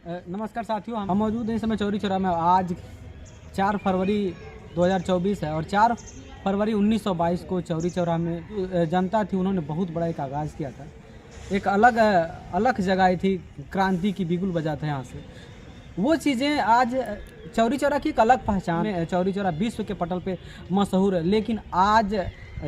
नमस्कार साथियों, हम मौजूद हैं इस समय चौरी चौरा में। आज 4 फरवरी 2024 है और 4 फरवरी 1922 को चौरी चौरा में जनता थी, उन्होंने बहुत बड़ा एक आगाज़ किया था। एक अलग जगह थी, क्रांति की बिगुल बजा था यहाँ से। वो चीज़ें आज चौरी चौरा की एक अलग पहचान है। चौरी चौरा विश्व के पटल पे मशहूर है, लेकिन आज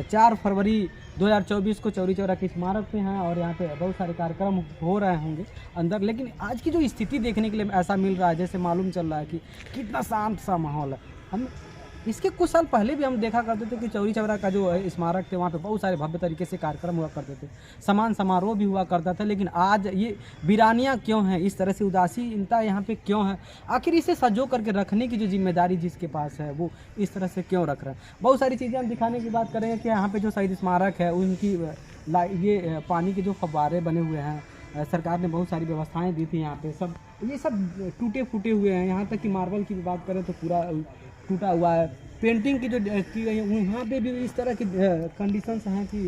4 फरवरी 2024 को चौरी चौरा के स्मारक पे हैं और यहाँ पे बहुत सारे कार्यक्रम हो रहे होंगे अंदर। लेकिन आज की जो स्थिति देखने के लिए ऐसा मिल रहा है, जैसे मालूम चल रहा है कि कितना शांत सा माहौल है। हम इसके कुछ साल पहले भी हम देखा करते थे कि चौरी चौरा का जो स्मारक थे वहाँ पे बहुत सारे भव्य तरीके से कार्यक्रम हुआ करते थे, समान समारोह भी हुआ करता था। लेकिन आज ये वीरानियाँ क्यों हैं, इस तरह से उदासीनता यहाँ पे क्यों है? आखिर इसे सजो करके रखने की जो जिम्मेदारी जिसके पास है वो इस तरह से क्यों रख रहे हैं? बहुत सारी चीज़ें हम दिखाने की बात करेंगे कि यहाँ पे जो शहीद स्मारक है उनकी ये पानी के जो फव्वारे बने हुए हैं, सरकार ने बहुत सारी व्यवस्थाएं दी थी। यहाँ पे ये सब टूटे फूटे हुए हैं। यहाँ तक कि मार्बल की भी बात करें तो पूरा टूटा हुआ है। पेंटिंग की जो की गई है वहाँ पे भी इस तरह की कंडीशंस हैं कि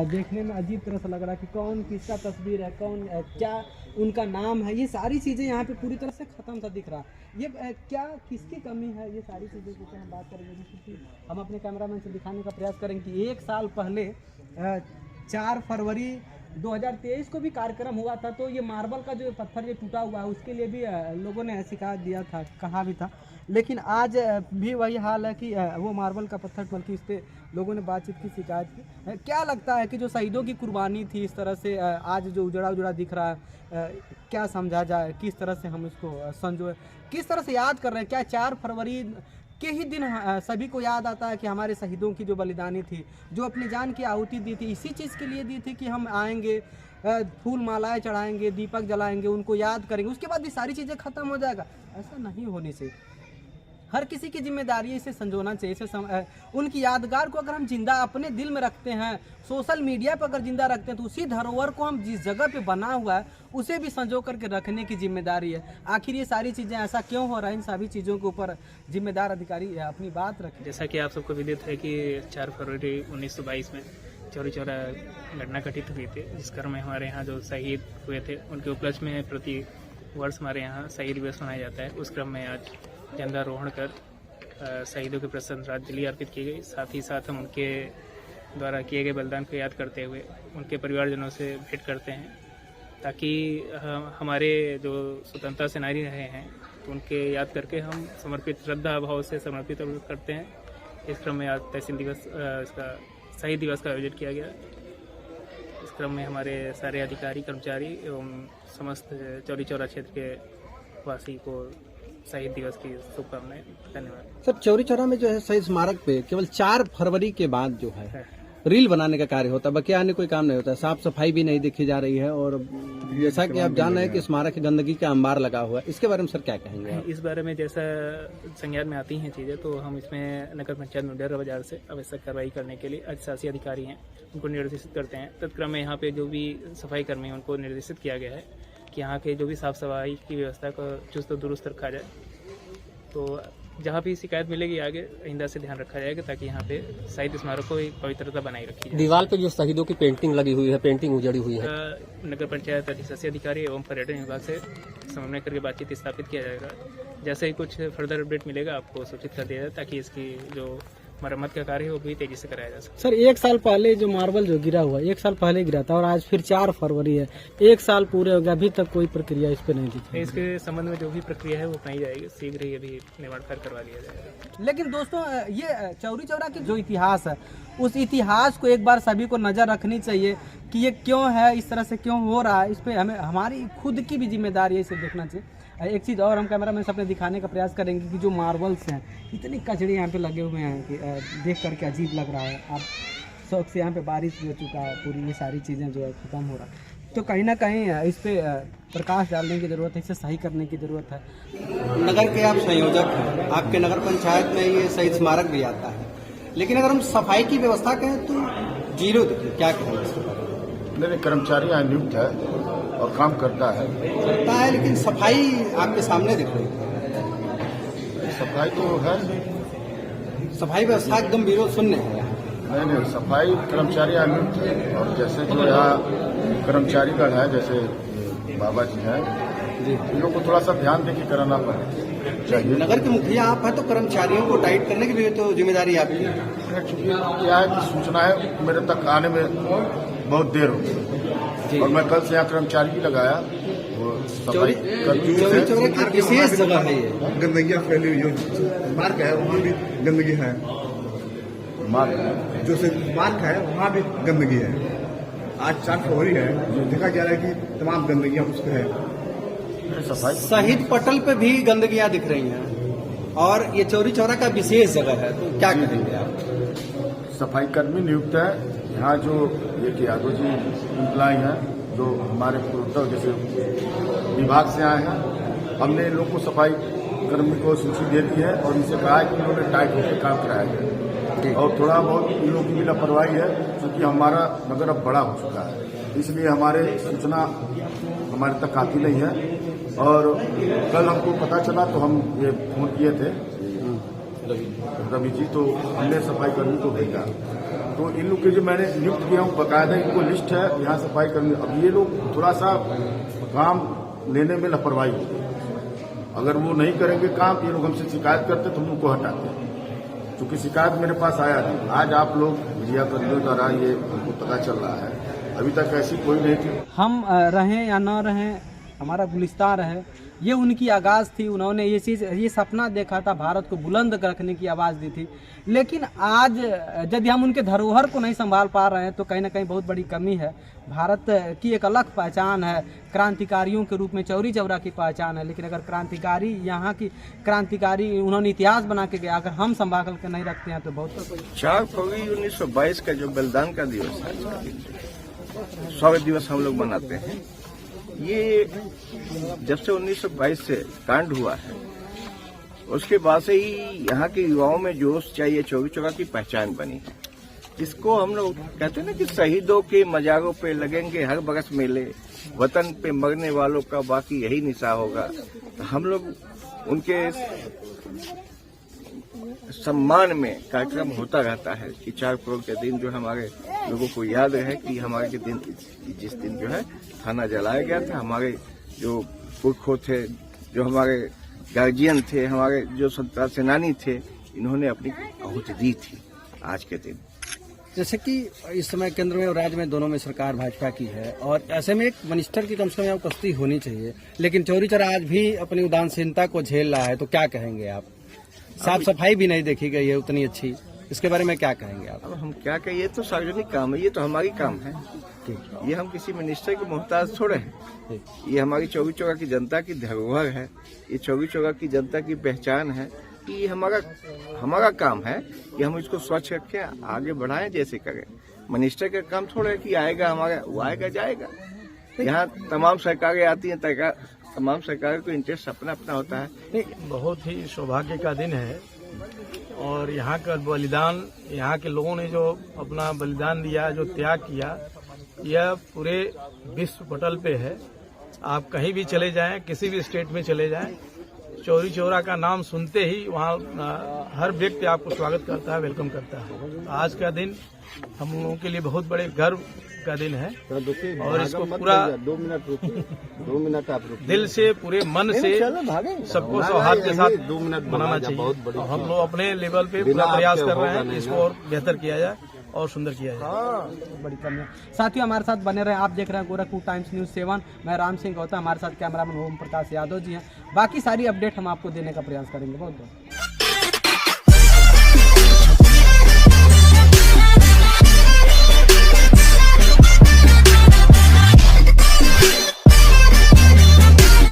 देखने में अजीब तरह से लग रहा है कि कौन किसका तस्वीर है, कौन क्या उनका नाम है। ये सारी चीज़ें यहाँ पे पूरी तरह से ख़त्म सा दिख रहा है। ये क्या किसकी कमी है, ये सारी चीज़ें जिसे हम बात करेंगे, क्योंकि हम अपने कैमरामैन से दिखाने का प्रयास करेंगे कि 1 साल पहले 4 फरवरी 2023 को भी कार्यक्रम हुआ था। तो ये मार्बल का जो पत्थर ये टूटा हुआ है उसके लिए भी लोगों ने शिकायत दिया था, कहा भी था। लेकिन आज भी वही हाल है कि वो मार्बल का पत्थर, बल्कि इस पर लोगों ने बातचीत की, शिकायत की। क्या लगता है कि जो शहीदों की कुर्बानी थी, इस तरह से आज जो उजड़ा दिख रहा है, क्या समझा जाए, किस तरह से हम इसको संजोए, किस तरह से याद कर रहे हैं? क्या 4 फरवरी के ही दिन सभी को याद आता है कि हमारे शहीदों की जो बलिदानी थी, जो अपनी जान की आहुति दी थी, इसी चीज़ के लिए दी थी कि हम आएंगे, फूल मालाएं चढ़ाएंगे, दीपक जलाएंगे, उनको याद करेंगे, उसके बाद ये सारी चीज़ें खत्म हो जाएगा? ऐसा नहीं होनी चाहिए। हर किसी की जिम्मेदारी इसे संजोना चाहिए। उनकी यादगार को अगर हम जिंदा अपने दिल में रखते हैं, सोशल मीडिया पर अगर जिंदा रखते हैं, तो उसी धरोहर को हम जिस जगह पे बना हुआ है उसे भी संजो करके रखने की जिम्मेदारी है। आखिर ये सारी चीज़ें ऐसा क्यों हो रहा है? इन सभी चीज़ों के ऊपर जिम्मेदार अधिकारी अपनी बात रखें। जैसा कि आप सबको विदित है कि 4 फरवरी 1922 में चौरी चौरा घटना घटित हुई थी, जिस क्रम में हमारे यहाँ जो शहीद हुए थे उनके उपलक्ष्य में प्रति वर्ष हमारे यहाँ शहीद दिवस मनाया जाता है। उस क्रम में आज झंडारोहण कर शहीदों के प्रति श्रद्धांजलि अर्पित की गई। साथ ही साथ हम उनके द्वारा किए गए बलिदान को याद करते हुए उनके परिवारजनों से भेंट करते हैं, ताकि हमारे जो स्वतंत्रता सेनानी रहे हैं तो उनके याद करके हम समर्पित श्रद्धा भाव से समर्पित करते हैं। इस क्रम में आज तहसील दिवस, इसका शहीद दिवस का आयोजन किया गया। इस क्रम में हमारे सारे अधिकारी, कर्मचारी एवं समस्त चौरी चौरा क्षेत्र के वासी को शहीद दिवस की शुभकामनाएं। धन्यवाद। सर, चौरी चौरा में जो है शहीद स्मारक पे केवल 4 फरवरी के बाद जो है रील बनाने का कार्य होता है, बाकी अन्य कोई काम नहीं होता है। साफ सफाई भी नहीं देखी जा रही है और जैसा कि आप जान रहे हैं कि स्मारक की गंदगी का अंबार लगा हुआ है। इसके बारे में सर क्या कहेंगे आप? इस बारे में जैसा संज्ञान में आती हैं चीज़ें, तो हम इसमें नगर पंचायत मुंडेर बाजार से आवश्यक कार्रवाई करने के लिए अधिशासी अधिकारी हैं उनको निर्देशित करते हैं। तत्क्रम में यहाँ पे जो भी सफाई कर्मी हैं उनको निर्देशित किया गया है कि यहाँ के जो भी साफ सफाई की व्यवस्था को चुस्त दुरुस्त रखा जाए। तो जहाँ भी शिकायत मिलेगी आगे आइंदा से ध्यान रखा जाएगा, ताकि यहाँ पे शहीद स्मारक को एक पवित्रता बनाई रखी जाए। दीवार पे जो शहीदों की पेंटिंग लगी हुई है, पेंटिंग उजड़ी हुई है, नगर पंचायत अधिशासी अधिकारी एवं पर्यटन विभाग से समन्वय करके बातचीत स्थापित किया जाएगा। जैसे ही कुछ फर्दर अपडेट मिलेगा आपको सूचित कर दिया जाए, ताकि इसकी जो मरम्मत का कार्य है वो भी तेजी से कराया जा सके। सर, 1 साल पहले जो मार्बल जो गिरा हुआ, 1 साल पहले गिरा था और आज फिर 4 फरवरी है, 1 साल पूरे हो गया, अभी तक कोई प्रक्रिया इस पे नहीं दिखी। इसके संबंध में जो भी प्रक्रिया है वो अपनाई जाएगी, शीघ्र ही अभी निर्माण कार्य करवा लिया जाएगा। लेकिन दोस्तों, ये चौरी चौरा की जो इतिहास है, उस इतिहास को एक बार सभी को नज़र रखनी चाहिए कि ये क्यों है, इस तरह से क्यों हो रहा है। इस पर हमें हमारी खुद की भी जिम्मेदारी है, इसे देखना चाहिए। एक चीज़ और हम कैमरामैन से अपने दिखाने का प्रयास करेंगे कि जो मार्बल्स हैं, इतनी कचड़े यहाँ पे लगे हुए हैं कि देख करके अजीब लग रहा है। आप शौक से यहाँ पे बारिश भी हो चुका है, पूरी ये सारी चीज़ें जो है ख़त्म हो रहा है। तो कहीं ना कहीं इस पर प्रकाश डालने की ज़रूरत है, इसे सही करने की ज़रूरत है। नगर के आप संयोजक हैं, आपके नगर पंचायत में ये शहीद स्मारक भी आता है, लेकिन अगर हम सफाई की व्यवस्था कहें तो जीरो देखिए, क्या कहेंगे? मेरे कर्मचारी यहाँ नियुक्त है और काम करता है, लेकिन सफाई आपके सामने दिख रही है। सफाई तो है, सफाई व्यवस्था एकदम जीरो शून्य है। नहीं, सफाई कर्मचारी यहाँ नियुक्त है। और जैसे जो यहाँ कर्मचारीगण है, जैसे बाबा जी हैं, इन लोग को थोड़ा सा ध्यान देके कराना चाहिए। नगर के मुखिया आप हैं तो कर्मचारियों को टाइट करने की भी तो जिम्मेदारी आपकी है। चूंकि क्या है कि सूचनाएं मेरे तक आने में बहुत देर हो गई और मैं कल से यहाँ कर्मचारी भी लगाया। वो सफाई चौरी चौरा की विशेष जगह है ये, गंदगियाँ फैली हुई जो मार्ग है वहाँ भी गंदगी है, मार्ग जो मार्ग है वहाँ भी गंदगी है। आज 4 फरवरी है, देखा जा रहा है कि तमाम गंदगियाँ उस पर है। सफाई शहीद पटल पे भी गंदगियाँ दिख रही हैं और ये चौरी चौरा का विशेष जगह है, तो क्या कहेंगे आप? सफाई कर्मी नियुक्त है यहाँ, जो ये कि यादव जी इम्प्लाई हैं जो हमारे पूर्वोत्तर जैसे विभाग से आए हैं। हमने इन लोग को सफाई कर्मी को सूची दे दी है और इनसे कहा है कि इन्होंने टाइट होकर काम कराया जाए और थोड़ा बहुत इन लोगों की भी लापरवाही है क्योंकि हमारा नगर अब बड़ा हो चुका है, इसलिए हमारे सूचना हमारे तक आती नहीं है। और कल हमको पता चला तो हम ये फोन किए थे रवि जी, तो हमने सफाई कर्मी को भेजा। तो इन लोग के जो मैंने नियुक्त किया हूँ बकायदा इनको लिस्ट है यहाँ सफाई कर्मी। अब ये लोग थोड़ा सा काम लेने में लापरवाही होती है, अगर वो नहीं करेंगे काम, ये लोग हमसे शिकायत करते तो हम उनको हटाते हैं। क्योंकि शिकायत मेरे पास आया नहीं, आज आप लोग मीडिया कर्मियों द्वारा ये हमको पता चल रहा है, अभी तक ऐसी कोई नहीं थी। हम रहें या न रहें, हमारा गुलिस्तान रहे, ये उनकी आगाज़ थी। उन्होंने ये चीज़, ये सपना देखा था, भारत को बुलंद रखने की आवाज़ दी थी। लेकिन आज यदि हम उनके धरोहर को नहीं संभाल पा रहे हैं तो कहीं ना कहीं बहुत बड़ी कमी है। भारत की एक अलग पहचान है, क्रांतिकारियों के रूप में चौरी चौरा की पहचान है। लेकिन अगर क्रांतिकारी, यहाँ की क्रांतिकारी उन्होंने इतिहास बना के गया, अगर हम संभाल के नहीं रखते हैं तो बहुत 4 फरवरी 1922 का जो बलिदान का दिवस है, 100 दिवस हम लोग मनाते हैं। ये जब से 1922 से कांड हुआ है उसके बाद से ही यहाँ के युवाओं में जोश चाहिए, चौरी चौरा की पहचान बनी है। इसको हम लोग कहते हैं ना कि शहीदों के मजारों पे लगेंगे हर बरस मेले, वतन पे मरने वालों का बाकी यही निशा होगा। तो हम लोग उनके सम्मान में कार्यक्रम होता रहता है कि 4 फरवरी के दिन जो हमारे लोगों को याद रहे कि हमारे के दिन, जिस दिन जो है थाना जलाया गया था, हमारे जो पुरखों थे, जो हमारे गार्जियन थे, हमारे जो स्वतंत्रता सेनानी थे, इन्होंने अपनी आहुति दी थी आज के दिन। जैसे कि इस समय केंद्र में और राज्य में दोनों में सरकार भाजपा की है और ऐसे में एक मिनिस्टर की कम से कम उपस्थिति होनी चाहिए, लेकिन चौरी चौरा आज भी अपनी उदासीनता को झेल रहा है, तो क्या कहेंगे आप? साफ सफाई भी नहीं देखी गई है उतनी अच्छी, इसके बारे में क्या कहेंगे आप? अब हम क्या कहें, ये तो सार्वजनिक काम है, ये तो हमारी काम है। ये हम किसी मिनिस्टर के मोहताज थोड़े हैं। ये हमारी चौरी चौरा की जनता की धरोहर है, ये चौरी चौरा की जनता की पहचान है। ये हमारा काम है कि हम इसको स्वच्छ रखें, आगे बढ़ाएं, जैसे करें। मिनिस्टर का काम थोड़ा है कि आएगा हमारा, वो आएगा जाएगा। यहाँ तमाम सरकारें आती हैं, तमाम सरकारों को इंटरेस्ट अपना अपना होता है। बहुत ही सौभाग्य का दिन है और यहाँ का बलिदान, यहाँ के लोगों ने जो अपना बलिदान दिया, जो त्याग किया, यह पूरे विश्व पटल पे है। आप कहीं भी चले जाएं, किसी भी स्टेट में चले जाएं, चौरी चौरा का नाम सुनते ही वहाँ हर व्यक्ति आपको स्वागत करता है, वेलकम करता है। आज का दिन हम लोगों के लिए बहुत बड़े गर्व का दिन है और इसको पूरा 2 मिनट आप दिल से, पूरे मन से सबको सौहार्द के साथ मनाना चाहिए। और हम लोग अपने लेवल पे पूरा प्रयास कर रहे हैं इसको और बेहतर किया जाए और सुंदर किया जाए। बड़ी कमी है। साथियों हमारे साथ बने रहे, आप देख रहे हैं गोरखपुर टाइम्स न्यूज़ 7। मैं राम सिंह गौतम, हमारे साथ कैमरामैन ओम प्रकाश यादव जी हैं। बाकी सारी अपडेट हम आपको देने का प्रयास करेंगे। बहुत बहुत